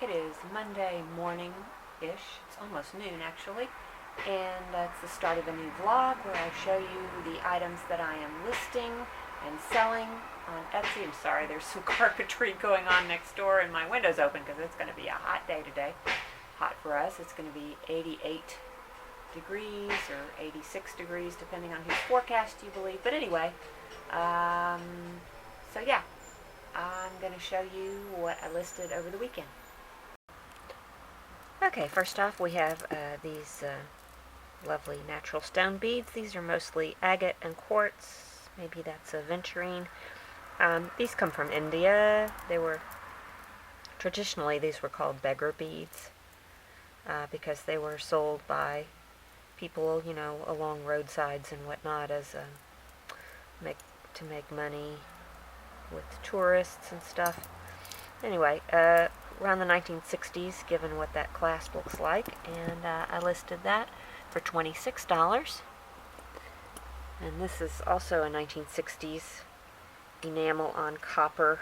It is Monday morning-ish. It's almost noon, actually. And it's the start of a new vlog where I show you the items that I am listing and selling on Etsy. I'm sorry, there's some carpentry going on next door and my window's open because it's going to be a hot day today. Hot for us. It's going to be 88 degrees or 86 degrees depending on whose forecast you believe. But anyway, so yeah, I'm going to show you what I listed over the weekend. Okay, first off we have these lovely natural stone beads. These are mostly agate and quartz. Maybe that's aventurine. These come from India. Traditionally these were called beggar beads because they were sold by people, you know, along roadsides and whatnot as to make money with tourists and stuff. Anyway, around the 1960s, given what that clasp looks like, and I listed that for $26. And this is also a 1960s enamel on copper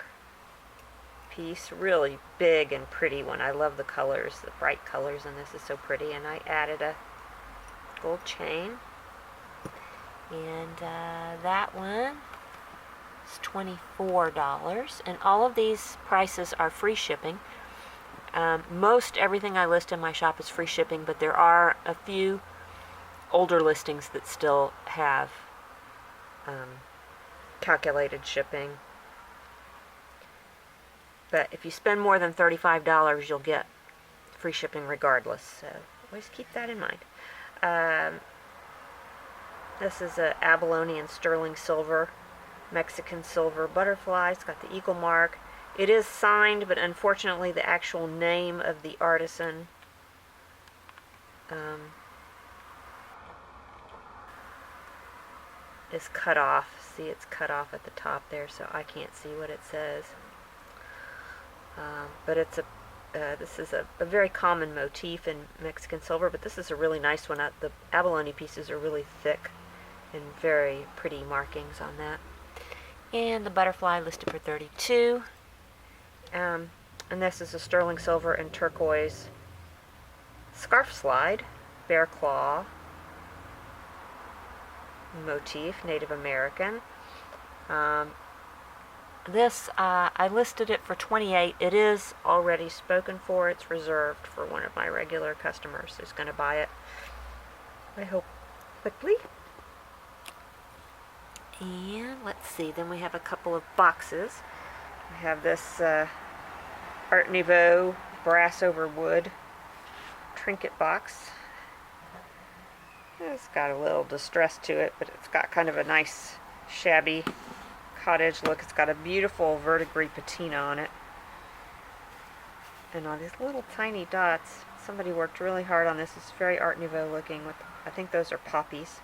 piece, really big and pretty one. I love the colors, the bright colors, and this is so pretty. And I added a gold chain, and that one is $24, and all of these prices are free shipping. Most everything I list in my shop is free shipping, but there are a few older listings that still have calculated shipping. But if you spend more than $35, you'll get free shipping regardless, so always keep that in mind. This is a abalone and sterling silver, Mexican silver butterfly. It's got the eagle mark. It is signed, but unfortunately the actual name of the artisan is cut off. See, it's cut off at the top there, so I can't see what it says. But it's this is a very common motif in Mexican silver, but this is a really nice one. The abalone pieces are really thick and very pretty markings on that. And the butterfly listed for $32. And this is a sterling silver and turquoise scarf slide, bear claw motif, Native American. This, I listed it for $28. It is already spoken for. It's reserved for one of my regular customers who's going to buy it, I hope, quickly. And let's see, then we have a couple of boxes. We have this Art Nouveau brass over wood trinket box. It's got a little distress to it, but it's got kind of a nice shabby cottage look. It's got a beautiful verdigris patina on it, and all these little tiny dots. Somebody worked really hard on this. It's very Art Nouveau looking. With, I think those are poppies.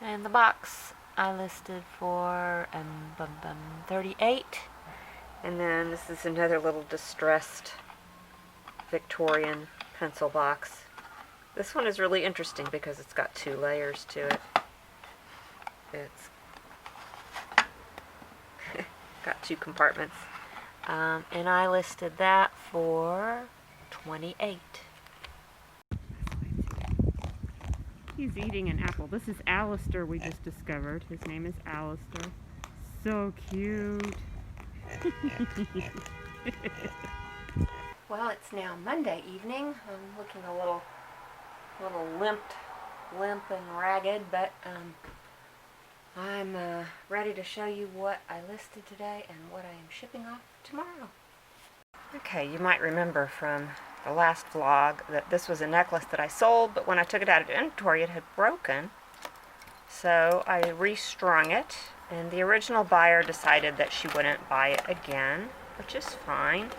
And the box I listed for $38. And then this is another little distressed Victorian pencil box. This one is really interesting because it's got two layers to it. It's got two compartments. And I listed that for $28. He's eating an apple. This is Alistair we just discovered. His name is Alistair. So cute. Well, it's now Monday evening. I'm looking a little limp and ragged, but I'm ready to show you what I listed today and what I am shipping off tomorrow. Okay, you might remember from the last vlog that this was a necklace that I sold, but when I took it out of inventory it had broken. So I restrung it, and the original buyer decided that she wouldn't buy it again, which is fine.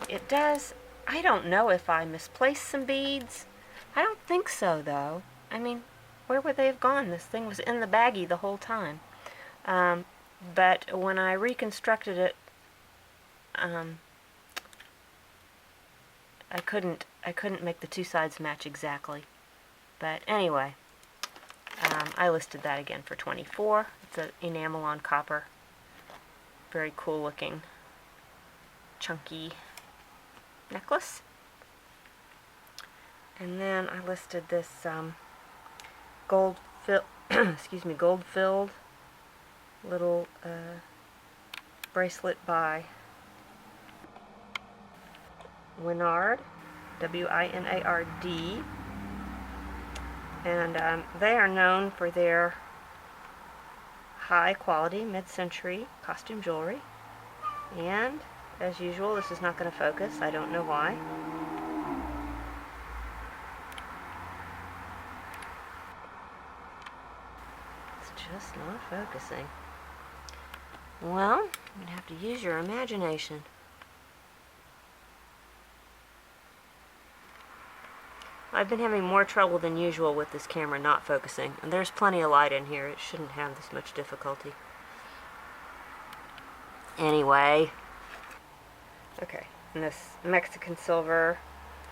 It does, I don't know if I misplaced some beads. I don't think so, though. I mean, where would they have gone? This thing was in the baggie the whole time. But when I reconstructed it, I couldn't make the two sides match exactly. But anyway, I listed that again for $24. It's an enamel on copper. Very cool looking chunky necklace. And then I listed this gold filled little bracelet by Winard, W-I-N-A-R-D, and they are known for their high quality mid-century costume jewelry. And as usual, this is not going to focus. I don't know why. It's just not focusing. Well, you're going to have to use your imagination. I've been having more trouble than usual with this camera not focusing, and there's plenty of light in here. It shouldn't have this much difficulty. Anyway. Okay, and this Mexican silver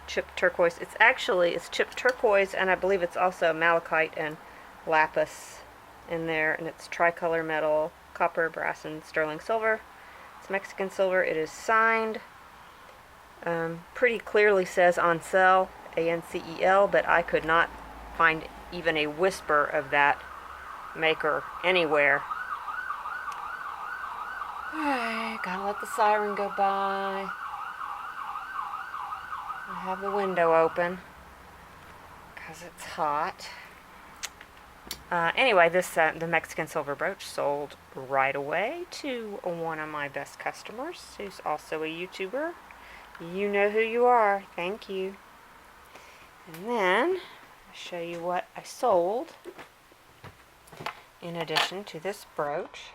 chipped turquoise. It's chipped turquoise, and I believe it's also malachite and lapis in there, and it's tricolor metal, copper, brass, and sterling silver. It's Mexican silver. It is signed. Pretty clearly says on sale, ANCEL, but I could not find even a whisper of that maker anywhere. Alright, gotta let the siren go by. I have the window open because it's hot. Anyway, the Mexican silver brooch sold right away to one of my best customers, who's also a YouTuber. You know who you are. Thank you. And then I'll show you what I sold. In addition to this brooch,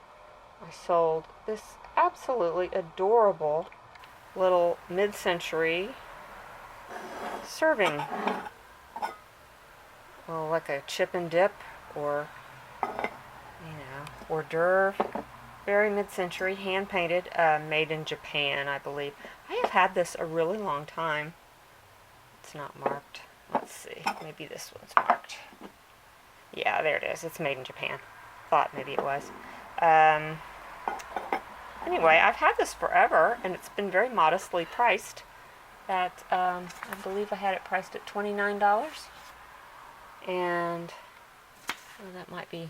I sold this absolutely adorable little mid-century serving, well, like a chip and dip or, hors d'oeuvre. Very mid-century, hand-painted, made in Japan, I believe. I have had this a really long time. It's not marked. Let's see. Maybe this one's marked. Yeah, there it is. It's made in Japan. Thought maybe it was. Anyway, I've had this forever, and it's been very modestly priced. I believe I had it priced at $29. And that might be...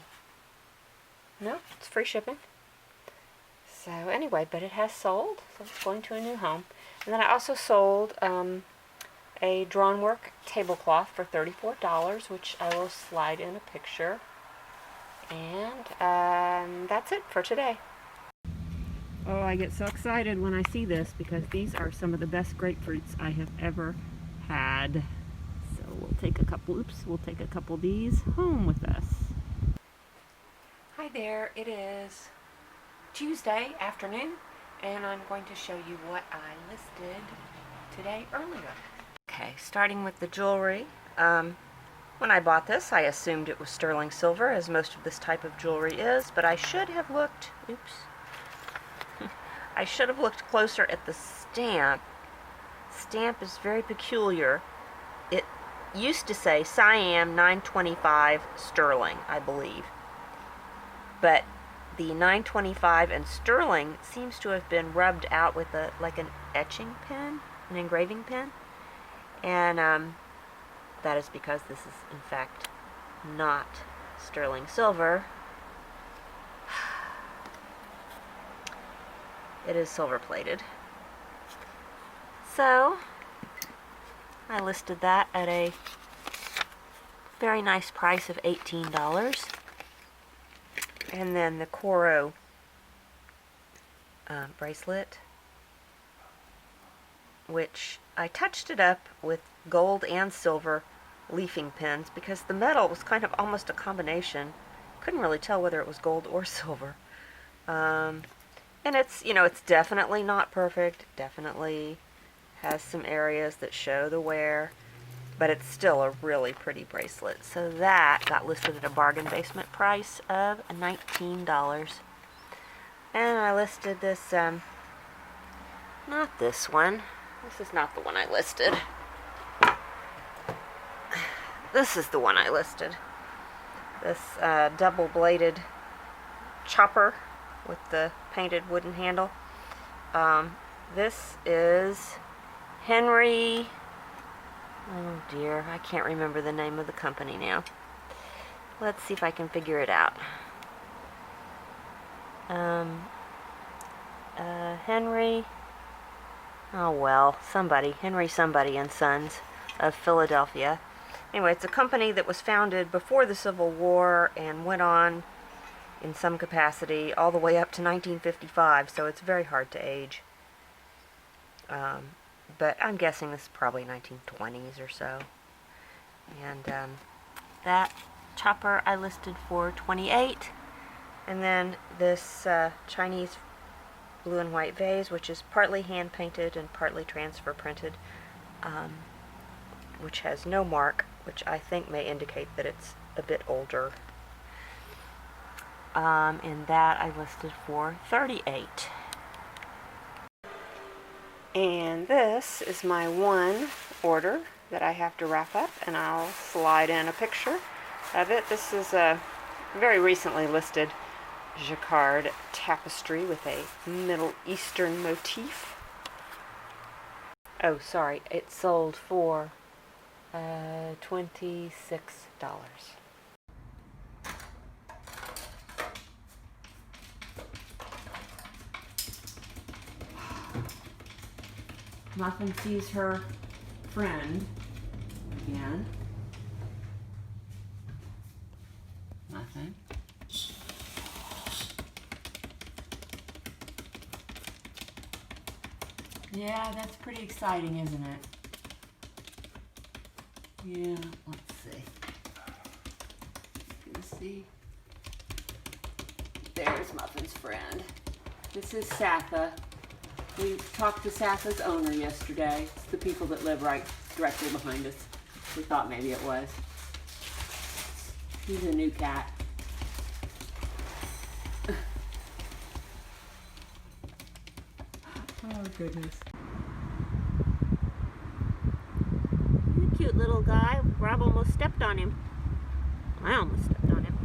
No, it's free shipping. So anyway, but it has sold, so it's going to a new home. And then I also sold a drawn work tablecloth for $34, which I will slide in a picture. And that's it for today. Oh, I get so excited when I see this because these are some of the best grapefruits I have ever had. So we'll take a couple of these home with us. Hi there, it is Tuesday afternoon, and I'm going to show you what I listed today earlier. Okay, starting with the jewelry. When I bought this, I assumed it was sterling silver, as most of this type of jewelry is, but I should have looked, I should have looked closer at the stamp. Stamp is very peculiar. It used to say Siam 925 sterling, I believe. But the 925 and sterling seems to have been rubbed out with like an etching pen, an engraving pen. And that is because this is, in fact, not sterling silver. It is silver plated. So, I listed that at a very nice price of $18. And then the Coro bracelet, which I touched it up with gold and silver leafing pins because the metal was kind of almost a combination. Couldn't really tell whether it was gold or silver. And it's, it's definitely not perfect. Definitely has some areas that show the wear, but it's still a really pretty bracelet. So that got listed at a bargain basement price of $19. And I listed this, not this one. This is not the one I listed. This is the one I listed. This double-bladed chopper with the painted wooden handle. This is Henry, oh dear, I can't remember the name of the company now. Let's see if I can figure it out. Henry, oh well, Henry somebody and Sons of Philadelphia. Anyway, it's a company that was founded before the Civil War and went on in some capacity all the way up to 1955, so it's very hard to age. But I'm guessing this is probably 1920s or so. And that chopper I listed for $28. And then this Chinese blue and white vase, which is partly hand painted and partly transfer printed, which has no mark, which I think may indicate that it's a bit older. And that I listed for $38. And this is my one order that I have to wrap up, and I'll slide in a picture of it. This is a very recently listed jacquard tapestry with a Middle Eastern motif. Oh, sorry, it sold for $26. Muffin sees her friend again. Muffin. Yeah, that's pretty exciting, isn't it? Yeah, let's see. You can see. There's Muffin's friend. This is Satha. We talked to Satha's owner yesterday. It's the people that live right directly behind us. We thought maybe it was. He's a new cat. Oh, goodness. Cute little guy. Rob almost stepped on him. I almost stepped on him.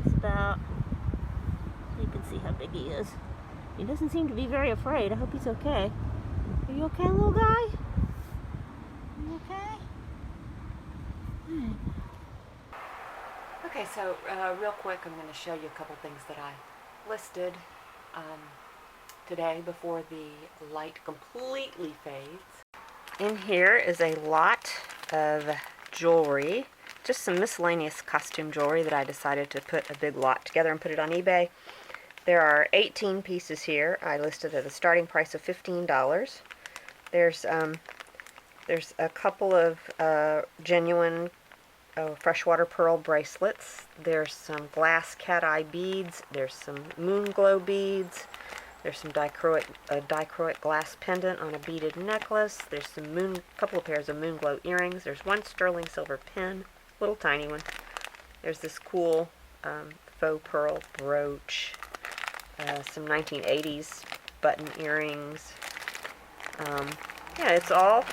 He's about... You can see how big he is. He doesn't seem to be very afraid. I hope he's okay. Are you okay, little guy? Are you okay? Okay, so real quick, I'm going to show you a couple things that I listed today before the light completely fades. In here is a lot of jewelry, just some miscellaneous costume jewelry that I decided to put a big lot together and put it on eBay. There are 18 pieces here. I listed at a starting price of $15. There's a couple of genuine freshwater pearl bracelets. There's some glass cat eye beads. There's some moon glow beads. There's some dichroic glass pendant on a beaded necklace. There's some couple of pairs of moon glow earrings. There's one sterling silver pin, little tiny one. There's this cool faux pearl brooch. Some 1980s button earrings. Yeah, it's all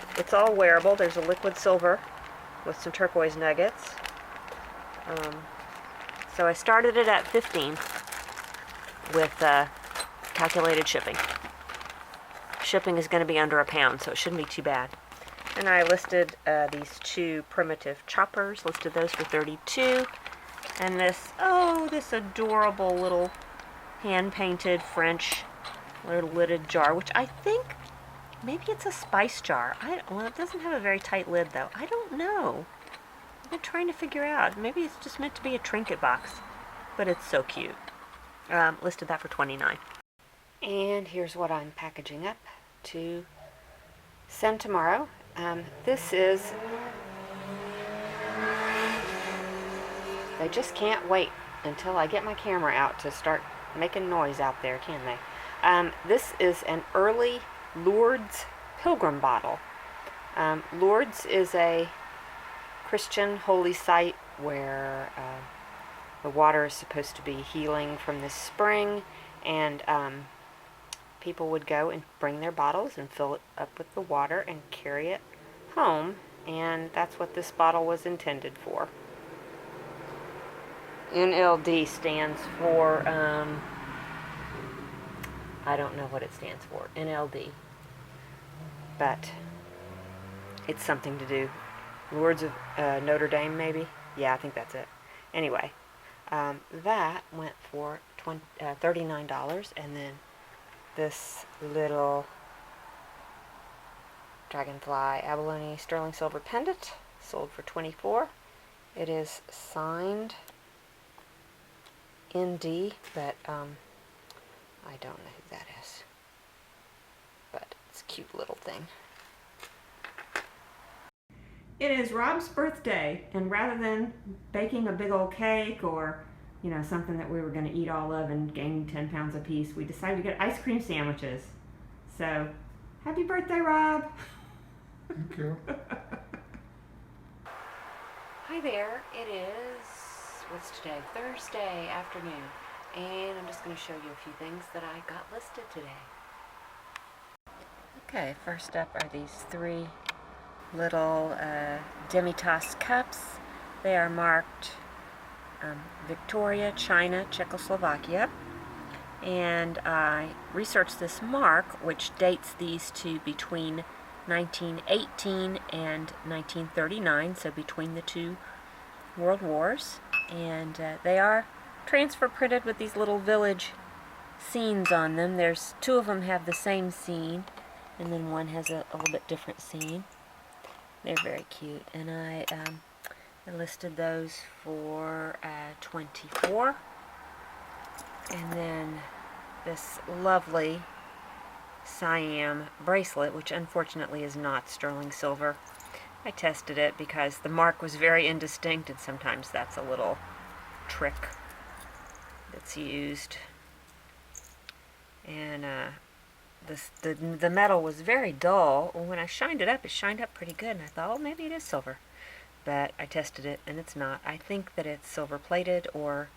wearable. There's a liquid silver with some turquoise nuggets. So I started it at $15 with calculated shipping. Shipping is going to be under £1, so it shouldn't be too bad. And I listed these two primitive choppers, listed those for $32. And this adorable little hand-painted French little lidded jar, which I think maybe it's a spice jar. Well, it doesn't have a very tight lid, though. I don't know. I've been trying to figure out. Maybe it's just meant to be a trinket box, but it's so cute. Listed that for $29. And here's what I'm packaging up to send tomorrow. This is... They just can't wait until I get my camera out to start making noise out there, can they? This is an early Lourdes pilgrim bottle. Lourdes is a Christian holy site where the water is supposed to be healing from this spring, and people would go and bring their bottles and fill it up with the water and carry it home, and that's what this bottle was intended for. NLD stands for I don't know what it stands for, NLD, but it's something to do. Lords of Notre Dame, maybe? Yeah, I think that's it. Anyway, that went for $39, and then this little dragonfly abalone sterling silver pendant sold for $24. It is signed ND, but I don't know who that is. But it's a cute little thing. It is Rob's birthday, and rather than baking a big old cake or, something that we were going to eat all of and gain 10 pounds apiece, we decided to get ice cream sandwiches. So, happy birthday, Rob! Thank you. Hi there, it is, what's today? Thursday afternoon, and I'm just going to show you a few things that I got listed today. Okay, first up are these three little demi-tasse cups. They are marked Victoria, China, Czechoslovakia, and I researched this mark, which dates these to between 1918 and 1939, so between the two world wars, and they are transfer printed with these little village scenes on them. There's two of them have the same scene, and then one has a little bit different scene. They're very cute, and I listed those for $24. And then this lovely Siam bracelet, which unfortunately is not sterling silver. I tested it because the mark was very indistinct, and sometimes that's a little trick that's used. And the metal was very dull. When I shined it shined up pretty good, and I thought, oh, maybe it is silver. But I tested it, and it's not. I think that it's silver plated, or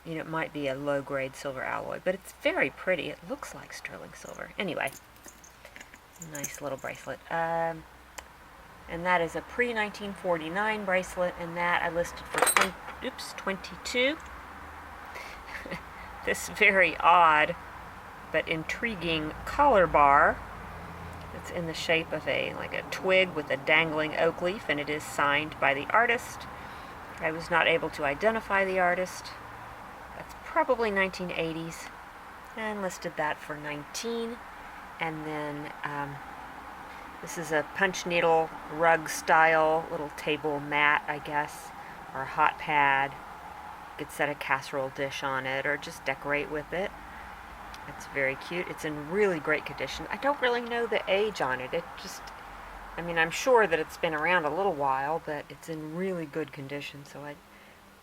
it might be a low-grade silver alloy, but it's very pretty. It looks like sterling silver. Anyway, nice little bracelet. And that is a pre-1949 bracelet, and that I listed for $22. This very odd but intriguing collar bar. It's in the shape of like a twig with a dangling oak leaf, and it is signed by the artist. I was not able to identify the artist. That's probably 1980s, and listed that for $19. And then this is a punch needle rug style little table mat, I guess, or a hot pad. You could set a casserole dish on it or just decorate with it. It's very cute. It's in really great condition. I don't really know the age on it. I'm sure that it's been around a little while, but it's in really good condition, so I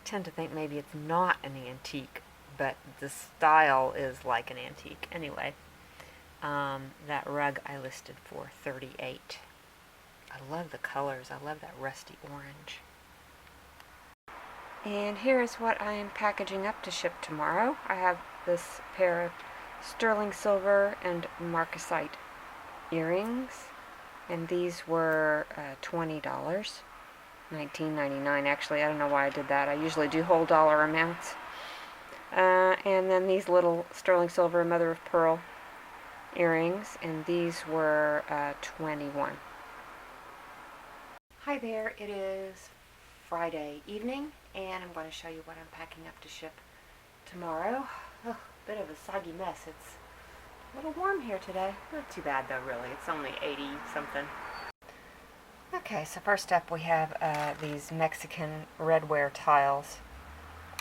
tend to think maybe it's not an antique, but the style is like an antique. Anyway, that rug I listed for $38. I love the colors. I love that rusty orange. And here is what I am packaging up to ship tomorrow. I have this pair of sterling silver and marcasite earrings, and these were $20. $19.99 actually. I don't know why I did that. I usually do whole dollar amounts. And then these little sterling silver mother of pearl earrings, and these were $21. Hi there, it is Friday evening, and I'm going to show you what I'm packing up to ship tomorrow. Oh, bit of a soggy mess. It's a little warm here today. Not too bad though, really. It's only 80 something. Okay, so first up we have these Mexican redware tiles.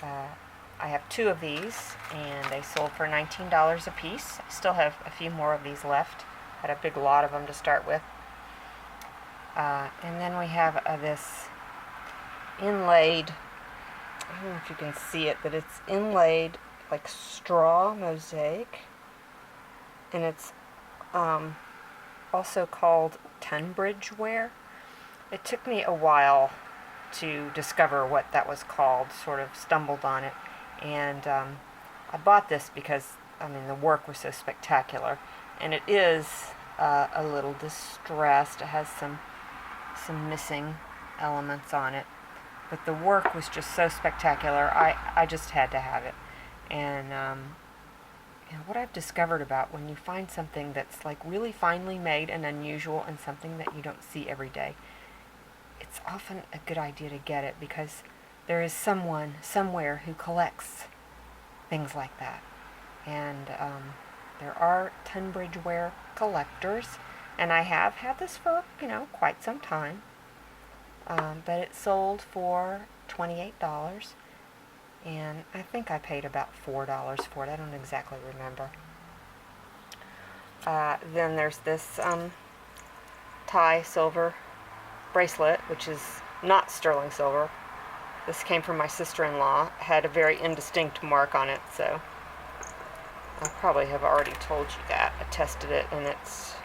I have two of these, and they sold for $19 a piece. I still have a few more of these left. Had a big lot of them to start with. And then we have this inlaid, I don't know if you can see it, but it's inlaid like straw mosaic, and it's also called Tunbridge ware. It took me a while to discover what that was called, sort of stumbled on it, and I bought this because the work was so spectacular, and it is a little distressed. It has some missing elements on it, but the work was just so spectacular. I just had to have it. And And what I've discovered about when you find something that's like really finely made and unusual and something that you don't see every day, it's often a good idea to get it because there is someone somewhere who collects things like that. And there are Tunbridge ware collectors, and I have had this for, quite some time. But it sold for $28, and I think I paid about $4 for it. I don't exactly remember. Then there's this Thai silver bracelet, which is not sterling silver. This came from my sister-in-law. Had a very indistinct mark on it, so I probably have already told you that. I tested it, and it's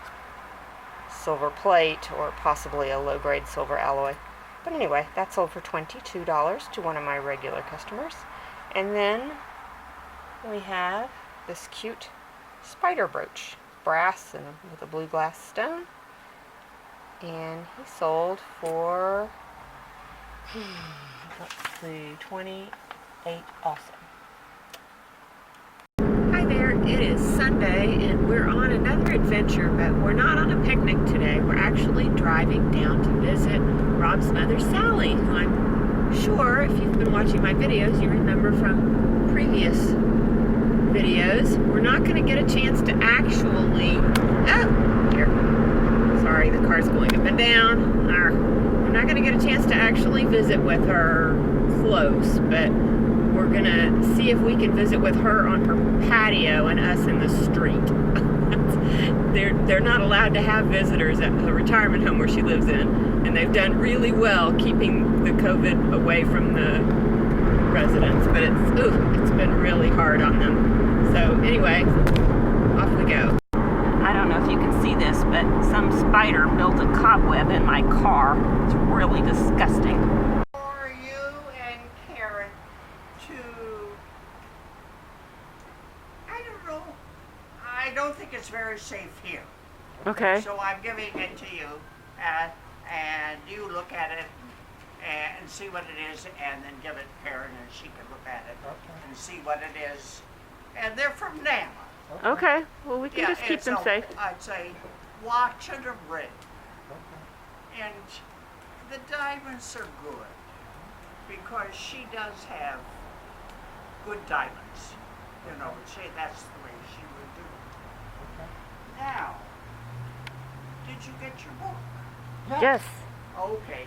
silver plate or possibly a low-grade silver alloy. But anyway, that sold for $22 to one of my regular customers. And then we have this cute spider brooch, brass and with a blue glass stone. And he sold for, let's see, $28 also. Hi there, it is Sunday and we're on another adventure, but we're not on a picnic today. We're actually driving down to visit Rob's mother, Sally, who I'm sure if you've been watching my videos, you remember from previous videos. We're not going to get a chance to actually, sorry, the car's going up and down. We're not going to get a chance to actually visit with her close, but we're going to see if we can visit with her on her patio and us in the street. They're not allowed to have visitors at the retirement home where she lives in, and they've done really well keeping the COVID away from the residents, but it's been really hard on them. So anyway, off we go. I don't know if you can see this, but some spider built a cobweb in my car. It's really disgusting. For you and Karen to, I don't know, I don't think it's very safe here. Okay. So I'm giving it to you, and you look at it and see what it is, and then give it to Karen and she can look at it and see what it is. And they're from Nama. Okay. Well, we can just keep them safe. I'd say watch and a red. And the diamonds are good because she does have good diamonds. That's the way she would do it. Now, did you get your book? Yes. Okay.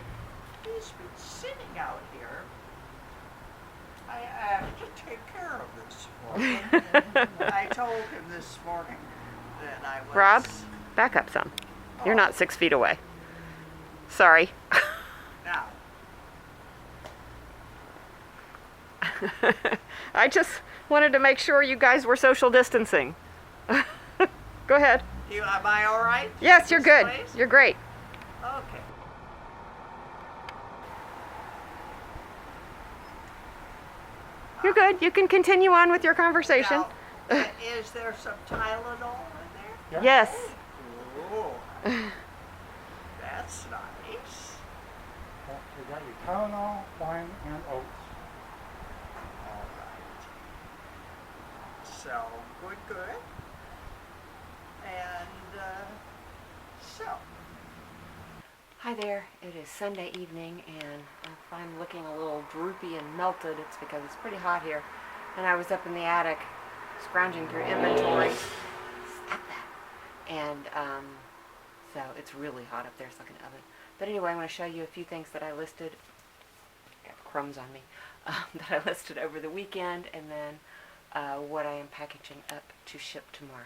He's been sitting out here. I have to take care of this for him. I told him this morning that I was... Rob, back up some. You're not 6 feet away. Sorry. Now, I just wanted to make sure you guys were social distancing. Go ahead. am I all right? Yes, you're This good. place? You're great. Okay. You're good. You can continue on with your conversation. Now, is there some Tylenol in there? Yes. Oh, that's nice. You got your Tylenol, wine, and oats. All right. So, good. And, so. Hi there. It is Sunday evening, and if I'm looking a little droopy and melted, it's because it's pretty hot here. And I was up in the attic scrounging through inventory. Stop that. And so it's really hot up there. It's like an oven. But anyway, I want to show you a few things that I listed. Got crumbs on me. That I listed over the weekend, and then what I am packaging up to ship tomorrow.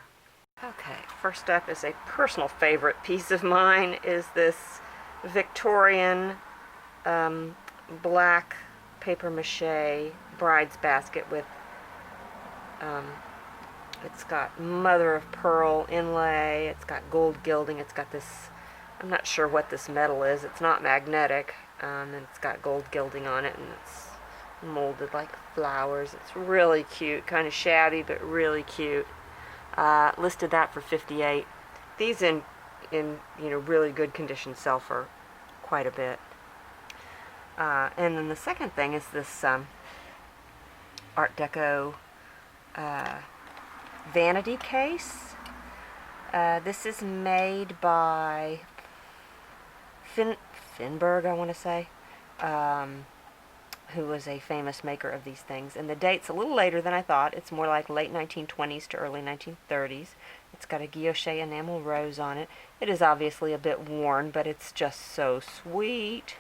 Okay, first up is a personal favorite piece of mine is this Victorian black paper mache bride's basket with it's got mother of pearl inlay, it's got gold gilding, it's got this, I'm not sure what this metal is, it's not magnetic, and it's got gold gilding on it, and it's molded like flowers. It's really cute, kind of shabby but really cute. Listed that for $58. These in really good condition sell for quite a bit. And then the second thing is this Art Deco vanity case. This is made by Finberg, I want to say, who was a famous maker of these things. And the date's a little later than I thought. It's more like late 1920s to early 1930s. It's got a guilloche enamel rose on it. It is obviously a bit worn, but it's just so sweet.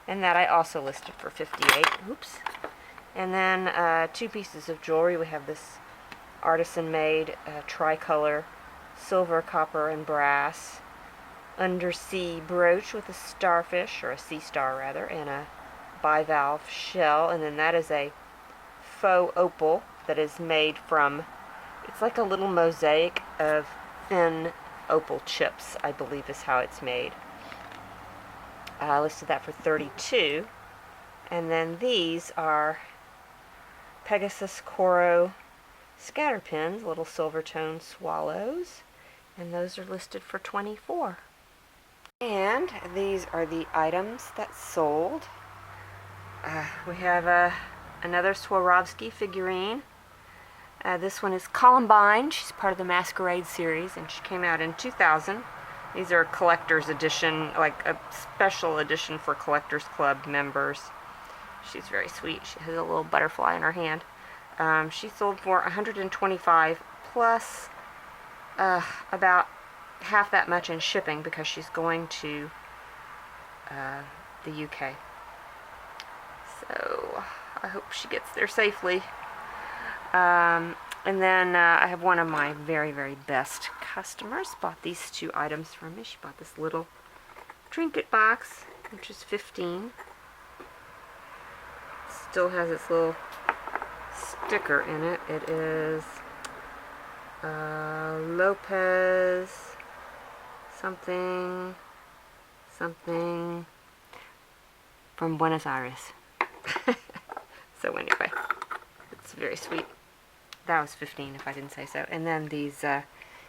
And that I also listed for $58. Oops. And then 2 pieces of jewelry. We have this artisan-made tricolor silver, copper, and brass undersea brooch with a starfish, or a sea star rather, and a bivalve shell. And then that is a faux opal that is made from, it's like a little mosaic of thin opal chips, I believe is how it's made. I listed that for $32. And then these are Pegasus Coro scatter pins, little silver tone swallows, and those are listed for $24. And these are the items that sold. We have another Swarovski figurine. This one is Columbine. She's part of the Masquerade series, and she came out in 2000. These are collector's edition, like a special edition for Collectors Club members. She's very sweet. She has a little butterfly in her hand. She sold for $125 plus about half that much in shipping because she's going to the UK. So I hope she gets there safely. And then I have one of my very, very best customers bought these 2 items from me. She bought this little trinket box, which is $15. Still has its little sticker in it. It is Lopez something from Buenos Aires. So anyway, it's very sweet. That was $15 if I didn't say so. And then these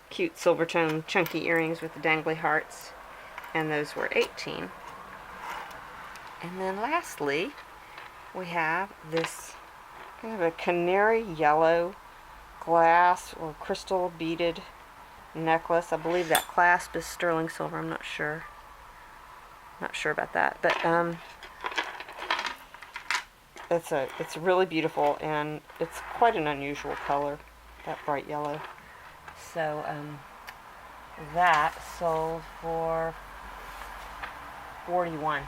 cute silver tone chunky earrings with the dangly hearts, and those were $18. And then lastly, we have this kind of a canary yellow glass or crystal beaded necklace. I believe that clasp is sterling silver. I'm not sure. Not sure about that, but it's really beautiful, and it's quite an unusual color, that bright yellow. So that sold for $41.